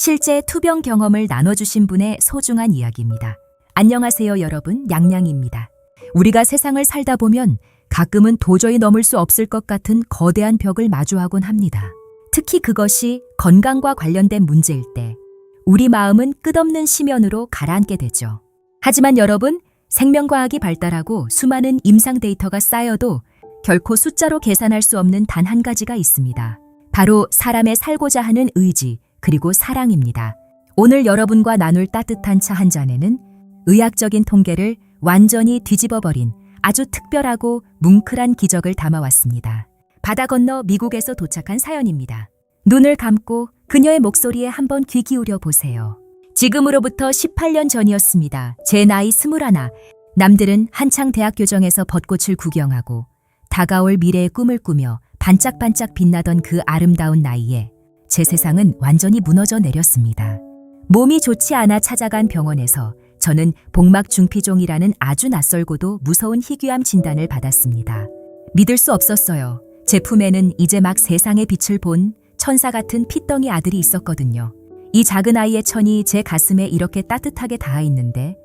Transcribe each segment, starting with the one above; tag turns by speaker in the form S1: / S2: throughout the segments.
S1: 실제 투병 경험을 나눠주신 분의 소중한 이야기입니다. 안녕하세요 여러분, 양양입니다. 우리가 세상을 살다 보면 가끔은 도저히 넘을 수 없을 것 같은 거대한 벽을 마주하곤 합니다. 특히 그것이 건강과 관련된 문제일 때 우리 마음은 끝없는 심연으로 가라앉게 되죠. 하지만 여러분, 생명과학이 발달하고 수많은 임상 데이터가 쌓여도 결코 숫자로 계산할 수 없는 단 한 가지가 있습니다. 바로 사람의 살고자 하는 의지, 그리고 사랑입니다. 오늘 여러분과 나눌 따뜻한 차 한 잔에는 의학적인 통계를 완전히 뒤집어버린 아주 특별하고 뭉클한 기적을 담아왔습니다. 바다 건너 미국에서 도착한 사연입니다. 눈을 감고 그녀의 목소리에 한번 귀 기울여 보세요. 지금으로부터 18년 전이었습니다. 제 나이 21. 남들은 한창 대학 교정에서 벚꽃을 구경하고 다가올 미래의 꿈을 꾸며 반짝반짝 빛나던 그 아름다운 나이에 제 세상은 완전히 무너져 내렸습니다. 몸이 좋지 않아 찾아간 병원에서 저는 복막 중피종이라는 아주 낯설고도 무서운 희귀암 진단을 받았습니다. 믿을 수 없었어요. 제 품에는 이제 막 세상의 빛을 본 천사 같은 핏덩이 아들이 있었거든요. 이 작은 아이의 천이 제 가슴에 이렇게 따뜻하게 닿아 있는데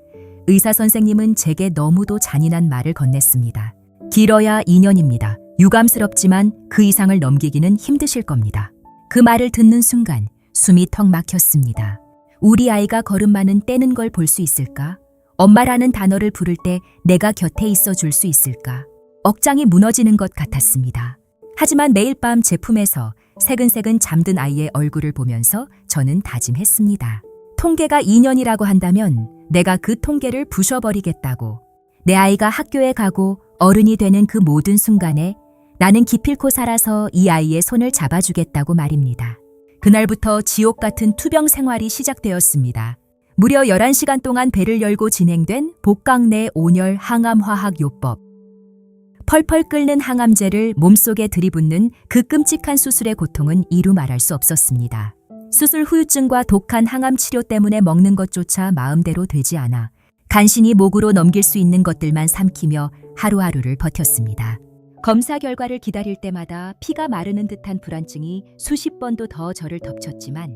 S1: 의사 선생님은 제게 너무도 잔인한 말을 건넸습니다. 길어야 2년입니다. 유감스럽지만 그 이상을 넘기기는 힘드실 겁니다. 그 말을 듣는 순간 숨이 턱 막혔습니다. 우리 아이가 걸음마는 떼는 걸 볼 수 있을까? 엄마라는 단어를 부를 때 내가 곁에 있어 줄 수 있을까? 억장이 무너지는 것 같았습니다. 하지만 매일 밤 제 품에서 새근새근 잠든 아이의 얼굴을 보면서 저는 다짐했습니다. 통계가 2년이라고 한다면 내가 그 통계를 부숴버리겠다고. 내 아이가 학교에 가고 어른이 되는 그 모든 순간에 나는 기필코 살아서 이 아이의 손을 잡아주겠다고 말입니다. 그날부터 지옥 같은 투병 생활이 시작되었습니다. 무려 11시간 동안 배를 열고 진행된 복강 내 온열 항암화학 요법. 펄펄 끓는 항암제를 몸속에 들이붓는 그 끔찍한 수술의 고통은 이루 말할 수 없었습니다. 수술 후유증과 독한 항암 치료 때문에 먹는 것조차 마음대로 되지 않아 간신히 목으로 넘길 수 있는 것들만 삼키며 하루하루를 버텼습니다. 검사 결과를 기다릴 때마다 피가 마르는 듯한 불안증이 수십 번도 더 저를 덮쳤지만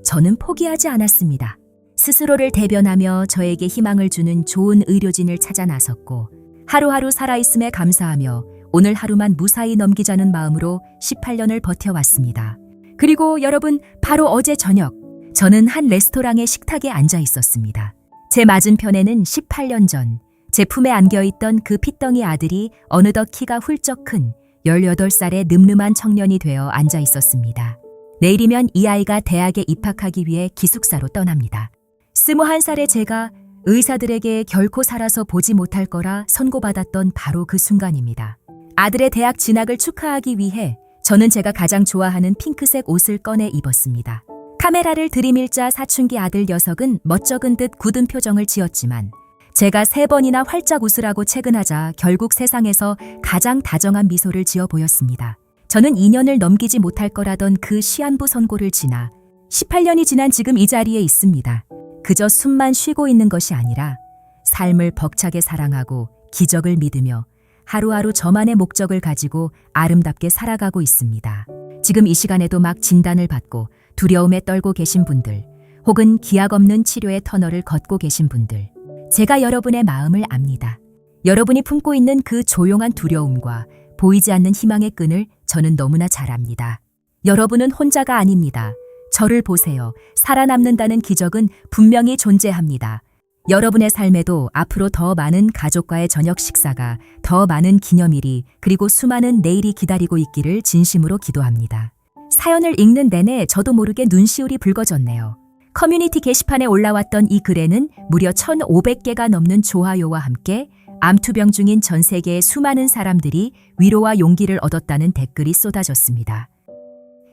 S1: 저는 포기하지 않았습니다. 스스로를 대변하며 저에게 희망을 주는 좋은 의료진을 찾아 나섰고 하루하루 살아있음에 감사하며 오늘 하루만 무사히 넘기자는 마음으로 18년을 버텨왔습니다. 그리고 여러분, 바로 어제 저녁 저는 한 레스토랑의 식탁에 앉아 있었습니다. 제 맞은편에는 18년 전 제 품에 안겨있던 그 핏덩이 아들이 어느덧 키가 훌쩍 큰 18살의 늠름한 청년이 되어 앉아 있었습니다. 내일이면 이 아이가 대학에 입학하기 위해 기숙사로 떠납니다. 21살의 제가 의사들에게 결코 살아서 보지 못할 거라 선고받았던 바로 그 순간입니다. 아들의 대학 진학을 축하하기 위해 저는 제가 가장 좋아하는 핑크색 옷을 꺼내 입었습니다. 카메라를 들이밀자 사춘기 아들 녀석은 멋쩍은 듯 굳은 표정을 지었지만 제가 3번이나 활짝 웃으라고 채근하자 결국 세상에서 가장 다정한 미소를 지어 보였습니다. 저는 2년을 넘기지 못할 거라던 그 시한부 선고를 지나 18년이 지난 지금 이 자리에 있습니다. 그저 숨만 쉬고 있는 것이 아니라 삶을 벅차게 사랑하고 기적을 믿으며 하루하루 저만의 목적을 가지고 아름답게 살아가고 있습니다. 지금 이 시간에도 막 진단을 받고 두려움에 떨고 계신 분들, 혹은 기약 없는 치료의 터널을 걷고 계신 분들, 제가 여러분의 마음을 압니다. 여러분이 품고 있는 그 조용한 두려움과 보이지 않는 희망의 끈을 저는 너무나 잘 압니다. 여러분은 혼자가 아닙니다. 저를 보세요. 살아남는다는 기적은 분명히 존재합니다. 여러분의 삶에도 앞으로 더 많은 가족과의 저녁 식사가, 더 많은 기념일이, 그리고 수많은 내일이 기다리고 있기를 진심으로 기도합니다. 사연을 읽는 내내 저도 모르게 눈시울이 붉어졌네요. 커뮤니티 게시판에 올라왔던 이 글에는 무려 1,500개가 넘는 좋아요와 함께 암투병 중인 전 세계의 수많은 사람들이 위로와 용기를 얻었다는 댓글이 쏟아졌습니다.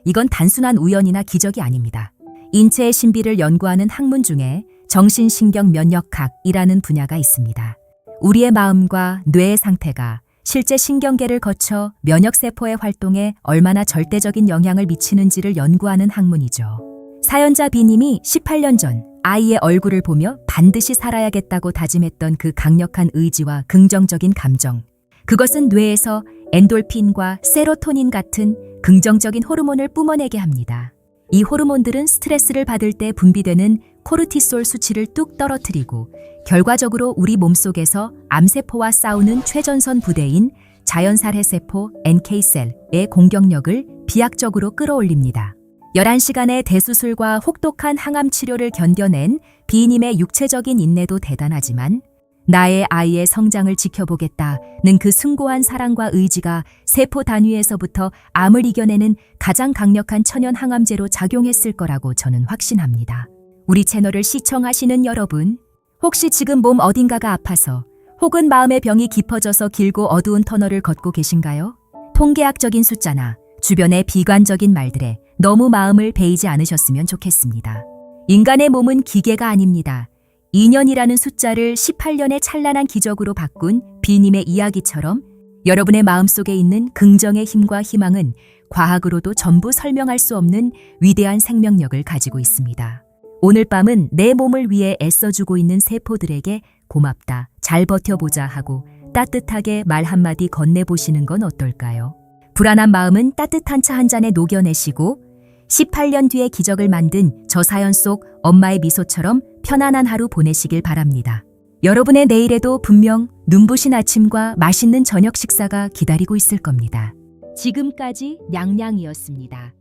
S1: 이건 단순한 우연이나 기적이 아닙니다. 인체의 신비를 연구하는 학문 중에 정신신경면역학이라는 분야가 있습니다. 우리의 마음과 뇌의 상태가 실제 신경계를 거쳐 면역세포의 활동에 얼마나 절대적인 영향을 미치는지를 연구하는 학문이죠. 사연자 B님이 18년 전 아이의 얼굴을 보며 반드시 살아야겠다고 다짐했던 그 강력한 의지와 긍정적인 감정. 그것은 뇌에서 엔돌핀과 세로토닌 같은 긍정적인 호르몬을 뿜어내게 합니다. 이 호르몬들은 스트레스를 받을 때 분비되는 코르티솔 수치를 뚝 떨어뜨리고 결과적으로 우리 몸속에서 암세포와 싸우는 최전선 부대인 자연살해세포 NK셀의 공격력을 비약적으로 끌어올립니다. 11시간의 대수술과 혹독한 항암 치료를 견뎌낸 B님의 육체적인 인내도 대단하지만 나의 아이의 성장을 지켜보겠다는 그 숭고한 사랑과 의지가 세포 단위에서부터 암을 이겨내는 가장 강력한 천연 항암제로 작용했을 거라고 저는 확신합니다. 우리 채널을 시청하시는 여러분, 혹시 지금 몸 어딘가가 아파서 혹은 마음의 병이 깊어져서 길고 어두운 터널을 걷고 계신가요? 통계학적인 숫자나 주변의 비관적인 말들에 너무 마음을 베이지 않으셨으면 좋겠습니다. 인간의 몸은 기계가 아닙니다. 2년이라는 숫자를 18년의 찬란한 기적으로 바꾼 B님의 이야기처럼 여러분의 마음속에 있는 긍정의 힘과 희망은 과학으로도 전부 설명할 수 없는 위대한 생명력을 가지고 있습니다. 오늘 밤은 내 몸을 위해 애써주고 있는 세포들에게 고맙다, 잘 버텨보자 하고 따뜻하게 말 한마디 건네보시는 건 어떨까요? 불안한 마음은 따뜻한 차 한 잔에 녹여내시고 18년 뒤에 기적을 만든 저 사연 속 엄마의 미소처럼 편안한 하루 보내시길 바랍니다. 여러분의 내일에도 분명 눈부신 아침과 맛있는 저녁 식사가 기다리고 있을 겁니다. 지금까지 냥냥이었습니다.